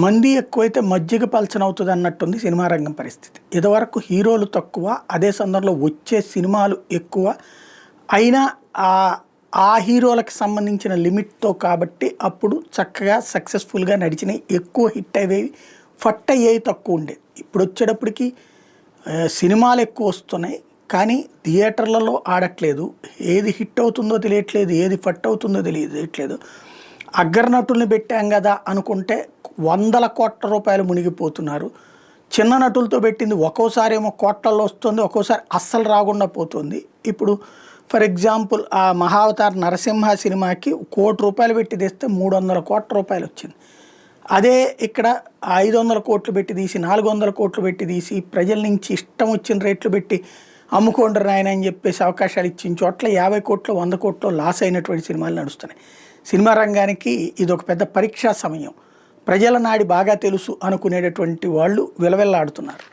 మంది ఎక్కువైతే మజ్జిగ పలచనవుతుంది అన్నట్టుంది సినిమా రంగం పరిస్థితి. ఇదివరకు హీరోలు తక్కువ, అదే సందర్భంలో వచ్చే సినిమాలు ఎక్కువ అయినా ఆ ఆ హీరోలకు సంబంధించిన లిమిట్తో కాబట్టి అప్పుడు చక్కగా సక్సెస్ఫుల్గా నడిచినాయి, ఎక్కువ హిట్ అయ్యేవి, ఫట్ అయ్యేవి తక్కువ ఉండేది. ఇప్పుడు వచ్చేటప్పటికి సినిమాలు ఎక్కువ వస్తున్నాయి కానీ థియేటర్లలో ఆడట్లేదు, ఏది హిట్ అవుతుందో తెలియట్లేదు, ఏది ఫట్ అవుతుందో తెలియట్లేదు. అగ్రనటుల్ని పెట్టాం కదా అనుకుంటే వందల కోట్ల రూపాయలు మునిగిపోతున్నారు. చిన్న నటులతో పెట్టింది ఒక్కోసారి ఏమో కోట్లలో వస్తుంది, ఒక్కోసారి అస్సలు రాకుండా పోతుంది. ఇప్పుడు ఫర్ ఎగ్జాంపుల్ ఆ మహావతార్ నరసింహ సినిమాకి ₹1,00,00,000 పెట్టి తెస్తే 300 కోట్ల రూపాయలు వచ్చింది. అదే ఇక్కడ 500 కోట్లు పెట్టి తీసి 400 కోట్లు పెట్టి తీసి ప్రజల నుంచి ఇష్టం వచ్చిన రేట్లు పెట్టి అమ్ముకోండి రాయన అని చెప్పేసి అవకాశాలు ఇచ్చిన చోట్ల 50 కోట్లు 100 కోట్లు లాస్ అయినటువంటి సినిమాలు నడుస్తున్నాయి. సినిమా రంగానికి ఇది ఒక పెద్ద పరీక్షా సమయం. ప్రజల నాడి బాగా తెలుసు అనుకునేటటువంటి వాళ్ళు విలవిల్లాడుతున్నారు.